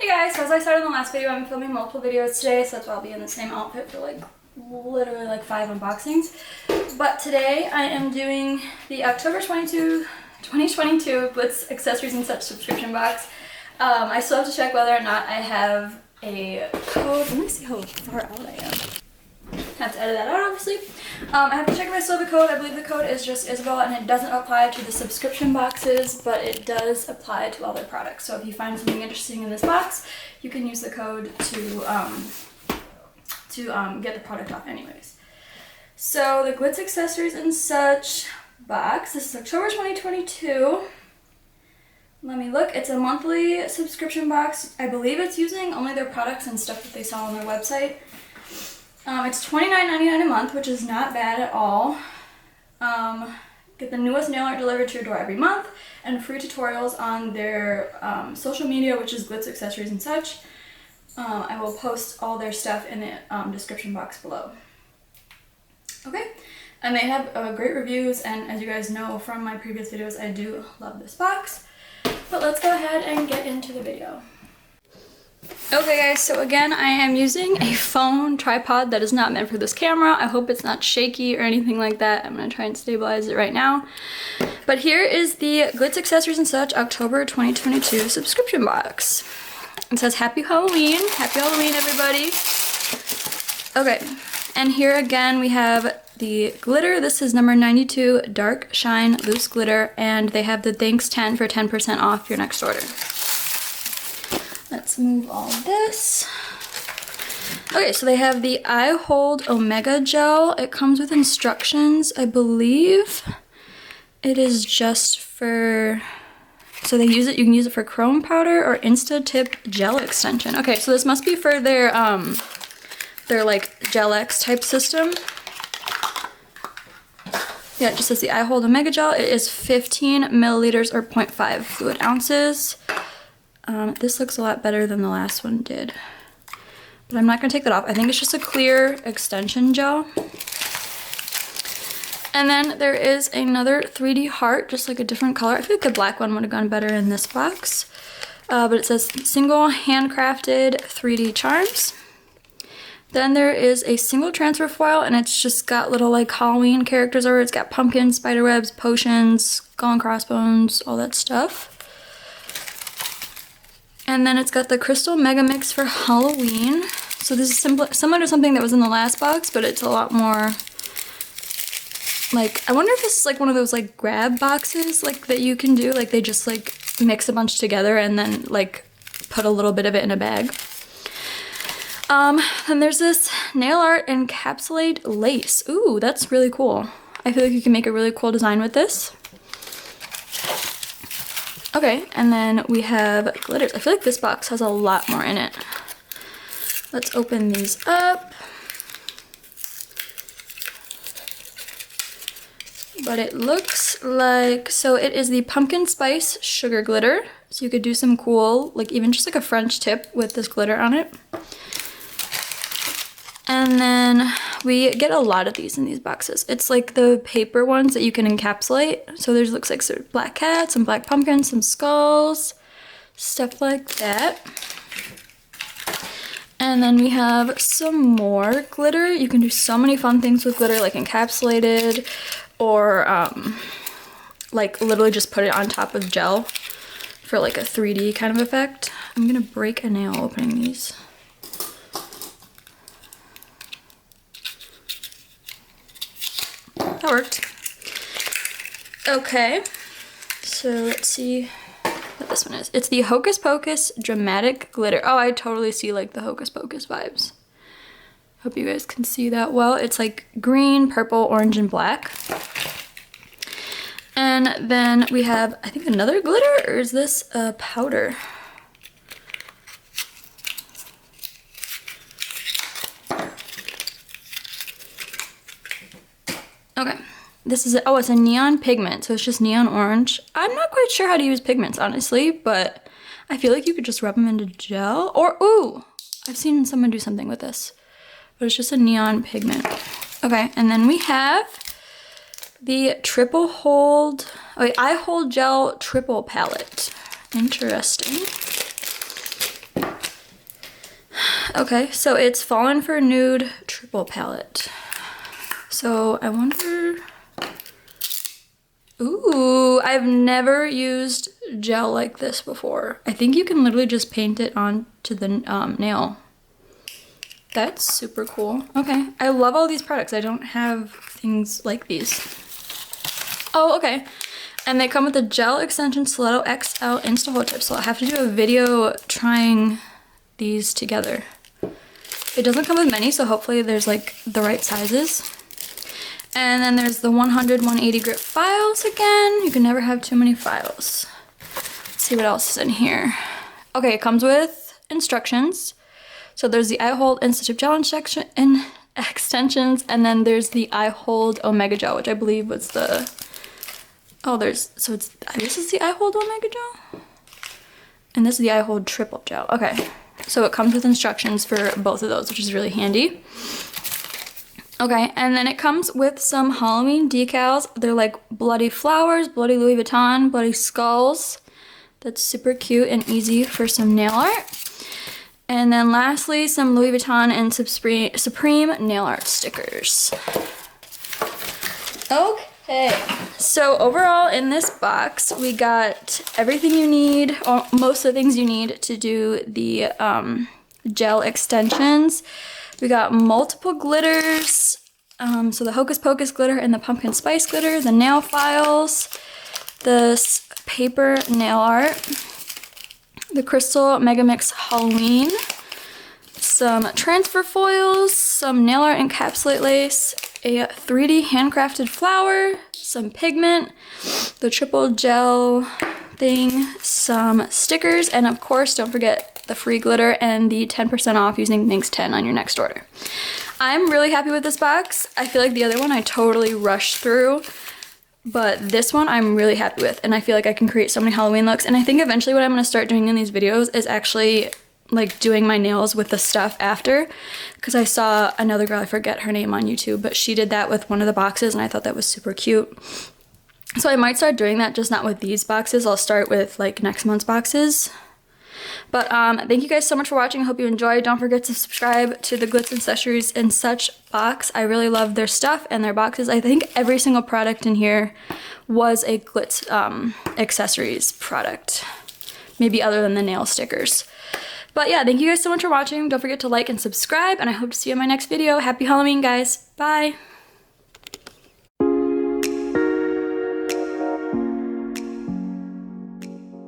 Hey guys, so as I started in the last video, I'm filming multiple videos today, so that's why I'll be in the same outfit for like literally like 5 unboxings. But today I am doing the October 2022 Glitz accessories and such subscription box. I still have to check whether or not I have a code. Let me see how far out I am. I have to edit that out, obviously. I have to check if I still have a code. I believe the code is just Isabel, and it doesn't apply to the subscription boxes, but it does apply to other products. So if you find something interesting in this box, you can use the code to get the product off anyways. So the Glitz accessories and such box, this is October 2022. Let me look. It's a monthly subscription box. I believe it's using only their products and stuff that they sell on their website. It's $29.99 a month, which is not bad at all. Get the newest nail art delivered to your door every month, and free tutorials on their social media, which is Glitz accessories and such. I will post all their stuff in the description box below. Okay, and they have great reviews, and as you guys know from my previous videos, I do love this box. But let's go ahead and get into the video. Okay guys, so again, I am using a phone tripod that is not meant for this camera. I hope it's not shaky or anything like that. I'm gonna try and stabilize it right now. But here is the Glitz Accessories and Such October 2022 subscription box. It says Happy Halloween. Happy Halloween, everybody. Okay, and here again we have the glitter. This is number 92 Dark Shine Loose Glitter, and they have the Thanks 10 for 10% off your next order. Let's move all this. Okay, so they have the Eye Hold Omega Gel. It comes with instructions, I believe. It is just for, so they use it, you can use it for chrome powder or Insta Tip gel extension. Okay, so this must be for their like Gel X type system. Yeah, it just says the Eye Hold Omega Gel. It is 15 milliliters or 0.5 fluid ounces. This looks a lot better than the last one did. But I'm not going to take that off. I think it's just a clear extension gel. And then there is another 3D heart, just like a different color. I feel like the black one would have gone better in this box. But it says single handcrafted 3D charms. Then there is a single transfer foil, and it's just got little like Halloween characters over it. It's got pumpkins, spiderwebs, potions, skull and crossbones, all that stuff. And then it's got the Crystal Mega Mix for Halloween. So this is similar to something that was in the last box, but it's a lot more like, I wonder if this is like one of those like grab boxes like that you can do. Like they just like mix a bunch together and then like put a little bit of it in a bag. Then there's this nail art encapsulate lace. Ooh, that's really cool. I feel like you can make a really cool design with this. Okay, and then we have glitters. I feel like this box has a lot more in it. Let's open these up. But it looks like, so it is the pumpkin spice sugar glitter. So you could do some cool, like even just like a French tip with this glitter on it. And then we get a lot of these in these boxes. It's like the paper ones that you can encapsulate. So there's looks like sort of black cats, some black pumpkins, some skulls, stuff like that. And then we have some more glitter. You can do so many fun things with glitter, like encapsulated, or like literally just put it on top of gel for like a 3D kind of effect. I'm gonna break a nail opening these. That worked. Okay, so let's see what this one is. It's the Hocus Pocus Dramatic Glitter. Oh, I totally see like the Hocus Pocus vibes. Hope you guys can see that well. It's like green, purple, orange, and black. And then we have, I think, another glitter, or is this a powder? Okay, this is, it's a neon pigment, so it's just neon orange. I'm not quite sure how to use pigments, honestly, but I feel like you could just rub them into gel, or, ooh, I've seen someone do something with this, but it's just a neon pigment. Okay, and then we have the Triple Hold, Eye Hold Gel Triple Palette. Interesting. Okay, so it's Fallen for Nude Triple Palette. So I wonder... Ooh, I've never used gel like this before. I think you can literally just paint it onto the nail. That's super cool. Okay, I love all these products. I don't have things like these. Oh, okay. And they come with a gel extension stiletto XL Insta Hole Tip, so I'll have to do a video trying these together. It doesn't come with many, so hopefully there's like the right sizes. And then there's the 180 grit files again. You can never have too many files. Let's see what else is in here. Okay, it comes with instructions. So there's the I Hold Insta-Tip Gel extensions, and then there's the I Hold Omega Gel, which I believe was the... Oh, this is the I Hold Omega Gel? And this is the I Hold Triple Gel. Okay, so it comes with instructions for both of those, which is really handy. Okay, and then it comes with some Halloween decals. They're like bloody flowers, bloody Louis Vuitton, bloody skulls. That's super cute and easy for some nail art. And then lastly, some Louis Vuitton and Supreme nail art stickers. Okay, so overall in this box, we got everything you need, or most of the things you need to do the gel extensions. We got multiple glitters, so the Hocus Pocus glitter and the Pumpkin Spice glitter, the nail files, this paper nail art, the Crystal Mega Mix Halloween, some transfer foils, some nail art encapsulate lace, a 3D handcrafted flower, some pigment, the triple gel thing, some stickers, and of course don't forget the free glitter and the 10% off using Thanks10 on your next order. I'm really happy with this box. I feel like the other one I totally rushed through, but this one I'm really happy with, and I feel like I can create so many Halloween looks. And I think eventually what I'm going to start doing in these videos is actually like doing my nails with the stuff after, because I saw another girl, I forget her name on YouTube, but she did that with one of the boxes and I thought that was super cute. So I might start doing that, just not with these boxes. I'll start with like next month's boxes. But thank you guys so much for watching. I hope you enjoyed. Don't forget to subscribe to the Glitz Accessories and Such box. I really love their stuff and their boxes. I think every single product in here was a Glitz accessories product, maybe other than the nail stickers. But yeah, thank you guys so much for watching. Don't forget to like and subscribe, and I hope to see you in my next video. Happy Halloween, guys. Bye.